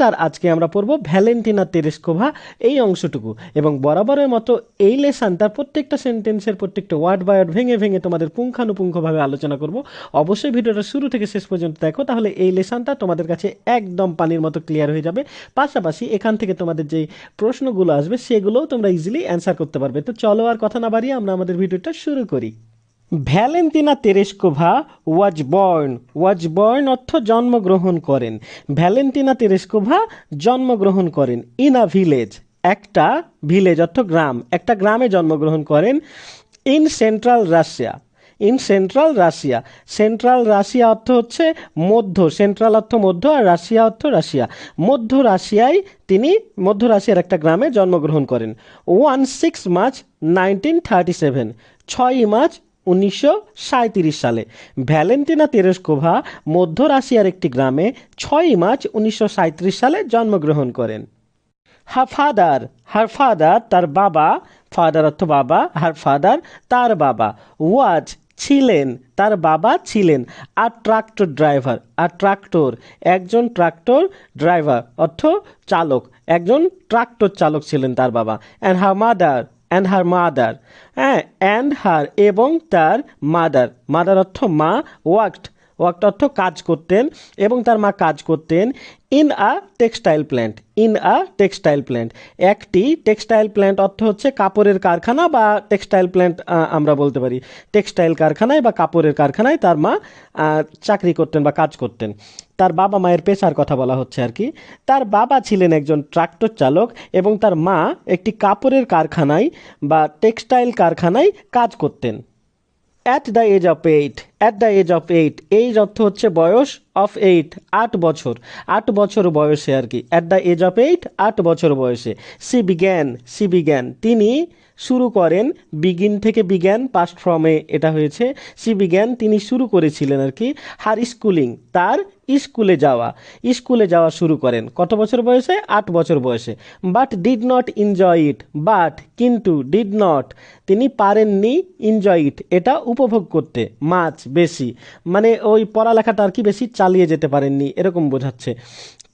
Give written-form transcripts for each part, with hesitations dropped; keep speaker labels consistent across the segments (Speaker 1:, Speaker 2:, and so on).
Speaker 1: তার আজকে আমরা পড়ব ভ্যালেন্টিনা তেরেস্কোভা এই অংশটুকু, এবং বরাবরের মতো এই লেসনটার প্রত্যেকটা সেন্টেন্সের প্রত্যেকটা ওয়ার্ড বাই ওয়ার্ড ভেঙে ভেঙে তোমাদের পুঙ্খানুপুঙ্খভাবে আলোচনা করব। অবশ্যই ভিডিওটা শুরু থেকে শেষ পর্যন্ত দেখো, তাহলে এই লেসনটা তোমাদের কাছে একদম পানির মতো ক্লিয়ার হয়ে যাবে। পাশাপাশি এখান থেকে তোমাদের যেই প্রশ্নগুলো আসবে সেগুলোও তোমরা ইজিলি অ্যান্সার করতে পারবে। তো চলো আর কথা না বাড়িয়ে আমরা আমাদের ভিডিওটা শুরু করি। ভ্যালেন্টিনা তেরেস্কোভা ওয়াজ বর্ন অর্থ জন্মগ্রহণ করেন। ভ্যালেন্টিনা তেরেস্কোভা জন্মগ্রহণ করেন ইন আ ভিলেজ, একটা ভিলেজ অর্থ গ্রাম, একটা গ্রামে জন্মগ্রহণ করেন। In central Russia, central Russia অর্থ হচ্ছে মধ্য, সেন্ট্রাল অর্থ মধ্য, আর রাশিয়া অর্থ রাশিয়া। মধ্য রাশিয়ার একটা গ্রামে জন্মগ্রহণ করেন। 16 মার্চ 1937, 6 মার্চ 1937 সালে ভ্যালেন্টিনা তেরেস্কোভা মধ্য রাশিয়ার একটি গ্রামে 6 মার্চ 1937 সালে জন্মগ্রহণ করেন। হার ফাদার তার বাবা, ফাদার অর্থ বাবা, হার ফাদার তার বাবা, ওয়াজ ছিলেন, তার বাবা ছিলেন একজন ট্রাক্টর ড্রাইভার অর্থ চালক, একজন ট্রাক্টর চালক ছিলেন তার বাবা। অ্যান্ড হার মাদার, হ্যাঁ, অ্যান্ড হার এবং তার মাদার অর্থ মা, ওয়ার্কড অর্থ কাজ করতেন, এবং তার মা কাজ করতেন ইন আ টেক্সটাইল প্ল্যান্ট। একটি টেক্সটাইল প্ল্যান্ট অর্থ হচ্ছে কাপড়ের কারখানা, বা টেক্সটাইল প্ল্যান্ট আমরা বলতে পারি। টেক্সটাইল কারখানায় বা কাপড়ের কারখানায় তার মা চাকরি করতেন বা কাজ করতেন। তার বাবা মায়ের পেশার কথা বলা হচ্ছে আর কি। তার বাবা ছিলেন একজন ট্রাক্টর চালক এবং তার মা একটি কাপড়ের কারখানায় বা টেক্সটাইল কারখানায় কাজ করতেন। At the age of eight, age অর্থ হচ্ছে বয়স, অফ 8 8 বছর, 8 বছর বয়সে আর কি। অ্যাট দ্য এজ অফ 8 8 বছর বয়সে সি বিগ্যান তিনি শুরু করেন, বিগিন থেকে বিজ্ঞান পাস্ট ফর্মে এটা হয়েছে। সি বিজ্ঞান তিনি শুরু করেছিলেন আর কি। হার স্কুলিং তার স্কুলে যাওয়া শুরু করেন কত বছর বয়সে? 8 বছর বয়সে। But did not enjoy it, কিন্তু ডিড নট তিনি পারেননি, এনজয় ইট এটা উপভোগ করতে, মাছ বেশি, মানে ওই পড়ালেখাটা আর কি বেশি চালিয়ে যেতে পারেননি এরকম বোঝাচ্ছে।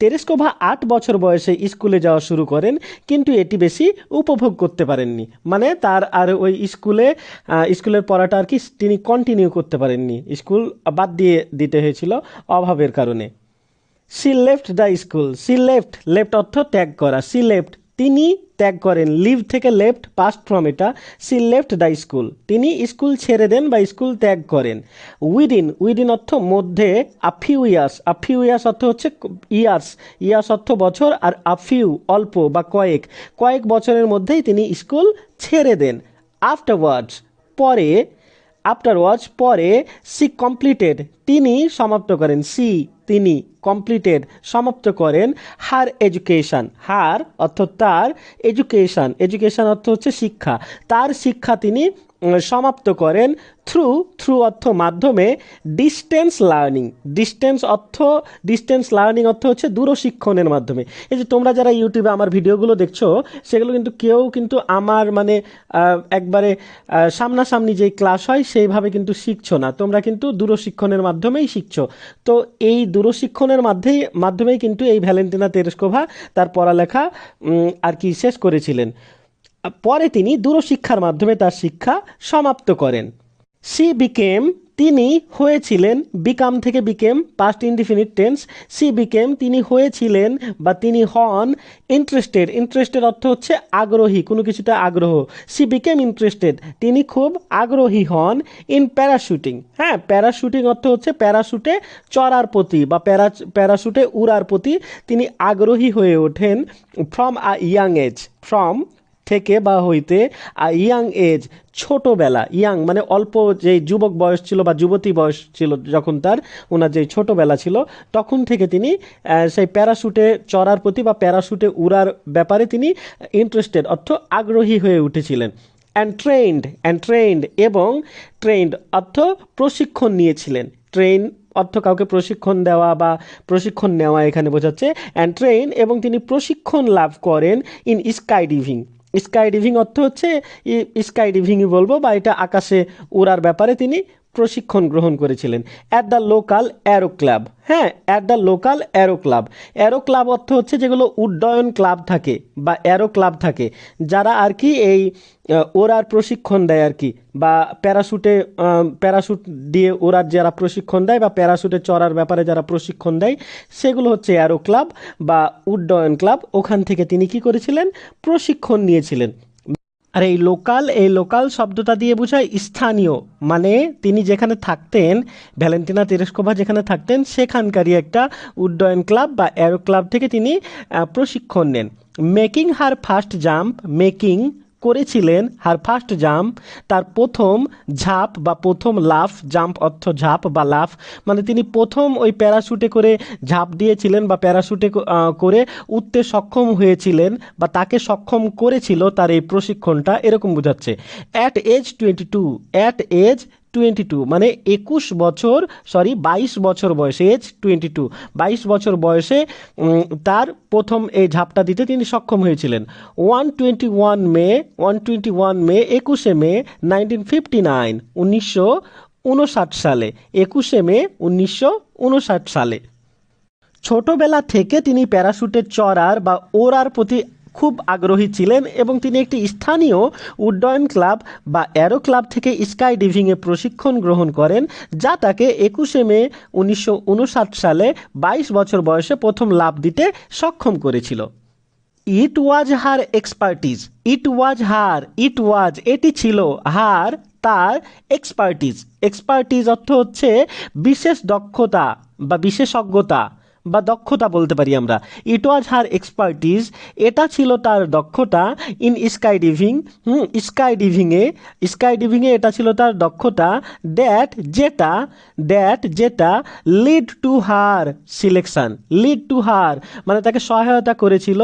Speaker 1: তেরেস্কোভা 8 বছর বয়সে স্কুলে যাওয়া শুরু করেন, কিন্তু এটি বেশি উপভোগ করতে পারেননি, মানে তার আর ওই স্কুলের পড়াটা আর কি তিনি কন্টিনিউ করতে পারেননি, স্কুল বাদ দিতে হয়েছিল অভাবের কারণে। সি লেফট অর্থ ত্যাগ করা, তিনি ত্যাগ করেন, লিভ থেকে লেফট পাস্ট ফর্ম এটা। সি লেফট দ্য স্কুল তিনি স্কুল ছেড়ে দেন বা স্কুল ত্যাগ করেন। উইদিন অর্থ মধ্যে, আ ফিউ ইয়ার্স অর্থ হচ্ছে ইয়ার্স অর্থ বছর, আর আ ফিউ অল্প বা কয়েক বছরের মধ্যেই তিনি স্কুল ছেড়ে দেন। আফটারওয়ার্ডস পরে সি কমপ্লিটেড তিনি সমাপ্ত করেন, তিনি কমপ্লিটেড সমাপ্ত করেন হার অর্থ তার, এডুকেশন অর্থ হচ্ছে শিক্ষা, তার শিক্ষা তিনি সমাপ্ত করেন থ্রু অর্থ মাধ্যমে, ডিস্টেন্স লার্নিং অর্থ হচ্ছে দূরশিক্ষণের মাধ্যমে। এই যে তোমরা যারা ইউটিউবে আমার ভিডিওগুলো দেখছো, সেগুলো কিন্তু কেউ কিন্তু আমার মানে একবারে সামনাসামনি যেই ক্লাস হয় সেইভাবে কিন্তু শিখছো না, তোমরা কিন্তু দূরশিক্ষণের মাধ্যমেই শিখছো। তো এই দূরশিক্ষণের মাধ্যমেই কিন্তু এই ভ্যালেন্টিনা তেরেস্কোভা তার পড়ালেখা আর কি শেষ করেছিলেন। পরে তিনি দূরশিক্ষার মাধ্যমে তার শিক্ষা সমাপ্ত করেন। তিনি হয়েছিলেন, বিকাম থেকে বিকেম পাস্ট ইনডিফিনিট টেন্স। তিনি হয়েছিলেন বা তিনি হন ইন্টারেস্টেড অর্থ হচ্ছে আগ্রহী, কোনো কিছুতে আগ্রহ। সি বিকেম ইন্টারেস্টেড তিনি খুব আগ্রহী হন। ইন প্যারাশুটিং, হ্যাঁ, প্যারাশুটিং অর্থ হচ্ছে প্যারাশুটে চড়ার প্রতি বা প্যারাশুটে উড়ার প্রতি তিনি আগ্রহী হয়ে ওঠেন। ফ্রম আ ইয়াং এজ, থেকে বা হইতে, ইয়াং এজ ছোটোবেলা, ইয়াং মানে অল্প, যেই যুবক বয়স ছিল বা যুবতী বয়স ছিল যখন ওনার যেই ছোটোবেলা ছিল, তখন থেকে তিনি সেই প্যারাশুটে চড়ার প্রতি বা প্যারাশুটে উড়ার ব্যাপারে তিনি ইন্টারেস্টেড অর্থ আগ্রহী হয়ে উঠেছিলেন। অ্যান্ড ট্রেন্ড এবং ট্রেন্ড অর্থ প্রশিক্ষণ নিয়েছিলেন। অর্থ কাউকে প্রশিক্ষণ দেওয়া বা প্রশিক্ষণ নেওয়া এখানে বোঝাচ্ছে। অ্যান্ড ট্রেন এবং তিনি প্রশিক্ষণ লাভ করেন ইন স্কাই ডিভিং অর্থ হচ্ছে স্কাই ডিভিংই বলবো, বা এটা আকাশে উড়ার ব্যাপারে তিনি প্রশিক্ষণ গ্রহণ করেছিলেন at the local aero club. হ্যাঁ, at the local aero club. Aero club অর্থ হচ্ছে যেগুলো উড্ডয়ন ক্লাব থাকে বা অ্যারো ক্লাব থাকে, যারা আর কি এই ওড়ার প্রশিক্ষণ দেয় আর কি, বা প্যারাশুট দিয়ে ওড়ার যারা প্রশিক্ষণ দেয় বা প্যারাশুটে চড়ার ব্যাপারে যারা প্রশিক্ষণ দেয়, সেগুলো হচ্ছে অ্যারো ক্লাব বা উড্ডয়ন ক্লাব। ওখান থেকে তিনি কি করেছিলেন? প্রশিক্ষণ নিয়েছিলেন। আর এই লোকাল শব্দটা দিয়ে বোঝায় স্থানীয়, মানে তিনি যেখানে থাকতেন, ভ্যালেন্টিনা তেরেস্কোভা যেখানে থাকতেন সেখানকারই একটা উড্ডয়ন ক্লাব বা অ্যারো ক্লাব থেকে তিনি প্রশিক্ষণ নেন। মেকিং হার ফার্স্ট জাম্প, মেকিং করেছিলেন হার ফার্স্ট জাম্প, তার প্রথম ঝাঁপ বা প্রথম লাফ, জাম্প অর্থ ঝাঁপ বা লাফ, মানে তিনি প্রথম ওই প্যারাশুটে করে ঝাঁপ দিয়েছিলেন বা প্যারাশুটে করে উঠতে সক্ষম হয়েছিলেন বা তাকে সক্ষম করেছিল তার এই প্রশিক্ষণটা, এরকম বোঝাচ্ছে। অ্যাট এজ 22, অ্যাট এজ 22 মানে 22 বছর বয়সে, এজ 22, 22 বছর বয়সে তার প্রথম এই ঝাপটা দিতে তিনি সক্ষম হয়েছিলেন। 21 মে 21 মে 1959, 1959 সালে, 21 মে 1959 সালে। ছোটবেলা থেকে তিনি প্যারাশুটে চড়ার বা ওড়ার প্রতি খুব আগ্রহী ছিলেন এবং তিনি একটি স্থানীয় উড্ডয়ন ক্লাব বা অ্যারো ক্লাব থেকে স্কাই ডিভিংয়ে প্রশিক্ষণ গ্রহণ করেন, যা তাকে 21 মে 1959 সালে 22 বছর বয়সে প্রথম লাফ দিতে সক্ষম করেছিল। ইট ওয়াজ হার এক্সপার্টিজ, এটি ছিল হার তার এক্সপার্টিজ অর্থ হচ্ছে বিশেষ দক্ষতা বা বিশেষজ্ঞতা বা দক্ষতা বলতে পারি আমরা। ইট ওয়াজ হার এক্সপার্টিজ, এটা ছিল তার দক্ষতা। ইন স্কাই ডিভিংয়ে এটা ছিল তার দক্ষতা। দ্যাট যেটা লিড টু হার সিলেকশন, মানে তাকে সহায়তা করেছিল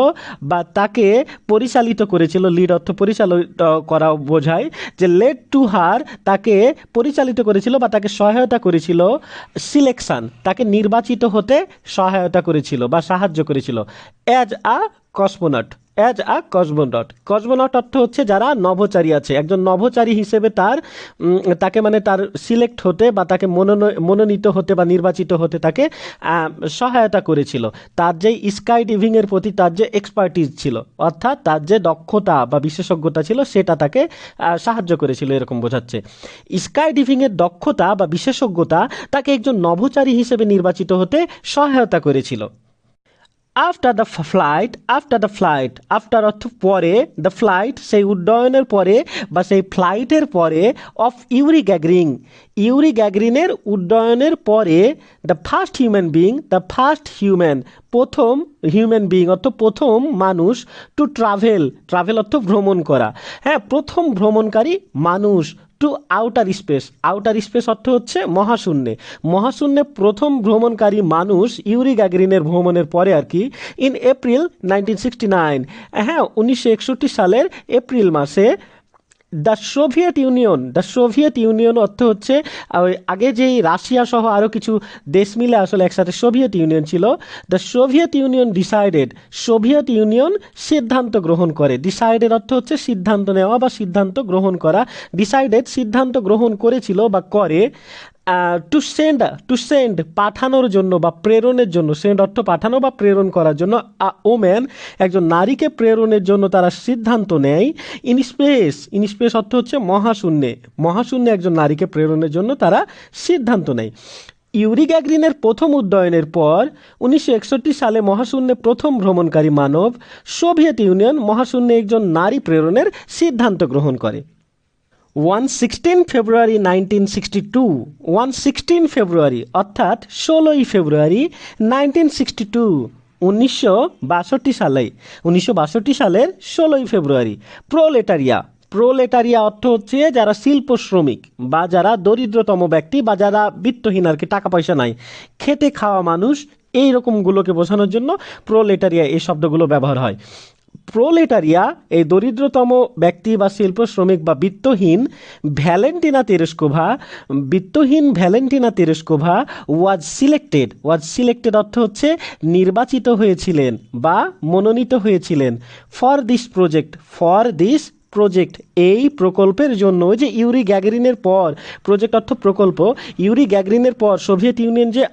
Speaker 1: বা তাকে পরিচালিত করেছিল। লিড অর্থ পরিচালিত করা বোঝায়, যে লেড টু হার তাকে পরিচালিত করেছিল বা তাকে সহায়তা করেছিল। সিলেকশন তাকে নির্বাচিত হতে সহায়তা করেছিল বা সাহায্য করেছিল। অ্যাজ আ কসমোনট অর্থ হচ্ছে যারা নভোচারী আছে, একজন নভোচারী হিসেবে তাকে মানে তার সিলেক্ট হতে বা তাকে মনোনীত হতে বা নির্বাচিত হতে তাকে সহায়তা করেছিল। তার যে স্কাই ডিভিংয়ের প্রতি তার যে এক্সপার্টিজ ছিল, অর্থাৎ তার যে দক্ষতা বা বিশেষজ্ঞতা ছিল, সেটা তাকে সাহায্য করেছিল, এরকম বোঝাচ্ছে। স্কাই ডিভিংয়ের দক্ষতা বা বিশেষজ্ঞতা তাকে একজন নভোচারী হিসেবে নির্বাচিত হতে সহায়তা করেছিল। আফটার দ্য ফ্লাইট, আফটার অর্থ পরে, দ্য ফ্লাইট সেই উড্ডয়নের পরে বা সেই ফ্লাইটের পরে, অফ ইউরি গ্যাগরিনের উড্ডয়নের পরে, দ্য ফার্স্ট হিউম্যান প্রথম হিউম্যান বিইং অর্থ প্রথম মানুষ, টু ট্রাভেল অর্থ ভ্রমণ করা, হ্যাঁ প্রথম ভ্রমণকারী মানুষ, টু আউটার স্পেস অর্থ হচ্ছে মহাশূন্যে প্রথম ভ্রমণকারী মানুষ ইউরি গ্যাগরিনের ভ্রমণের পরে আর কি। ইন এপ্রিল 1969, হ্যাঁ 1961 সালের এপ্রিল মাসে। দ্য সোভিয়েত ইউনিয়ন অর্থ হচ্ছে আগে যেই রাশিয়া সহ আরও কিছু দেশ মিলে আসলে একসাথে সোভিয়েত ইউনিয়ন ছিল। দ্য সোভিয়েত ইউনিয়ন সিদ্ধান্ত গ্রহণ করে। ডিসাইডেড অর্থ হচ্ছে সিদ্ধান্ত নেওয়া বা সিদ্ধান্ত গ্রহণ করা। সিদ্ধান্ত গ্রহণ করেছিল বা করে। টু সেন্ড পাঠানোর জন্য বা প্রেরণের জন্য, সেন্ড অর্থ পাঠানো বা প্রেরণ করার জন্য, ওম্যান একজন নারীকে প্রেরণের জন্য তারা সিদ্ধান্ত নেয়। ইন স্পেস অর্থ হচ্ছে মহাশূন্যে একজন নারীকে প্রেরণের জন্য তারা সিদ্ধান্ত নেয়। ইউরি গ্যাগরিনের প্রথম উড্ডয়নের পর 1961 সালে মহাশূন্যে প্রথম ভ্রমণকারী মানব সোভিয়েত ইউনিয়ন মহাশূন্যে একজন নারী প্রেরণের সিদ্ধান্ত গ্রহণ করে। 16 ফেব্রুয়ারি 1962, অর্থাৎ 16ই ফেব্রুয়ারি 1962, 1962 সালের 16ই ফেব্রুয়ারি। প্রোলেটারিয়া অর্থ হচ্ছে যারা শিল্প শ্রমিক বা যারা দরিদ্রতম ব্যক্তি বা যারা বিত্তহীন আর কি, টাকা পয়সা নাই, খেটে খাওয়া মানুষ, এই রকমগুলোকে বোঝানোর জন্য প্রোলেটারিয়া এই শব্দগুলো ব্যবহার হয়। প্রোলেটারিয়া এই দরিদ্রতম ব্যক্তি বা শিল্প শ্রমিক বা বিত্তহীন ভ্যালেন্টিনা তেরেস্কোভা ওয়াজ সিলেক্টেড অর্থ হচ্ছে নির্বাচিত হয়েছিলেন বা মনোনীত হয়েছিলেন। ফর দিস প্রজেক্ট, এই প্রকল্পের জন্য। ওই যে ইউরি গ্যাগারিনের পর, প্রজেক্ট অর্থ প্রকল্প, ইউরি গ্যাগারিনের পর সোভিয়েত ইউনিয়ন যে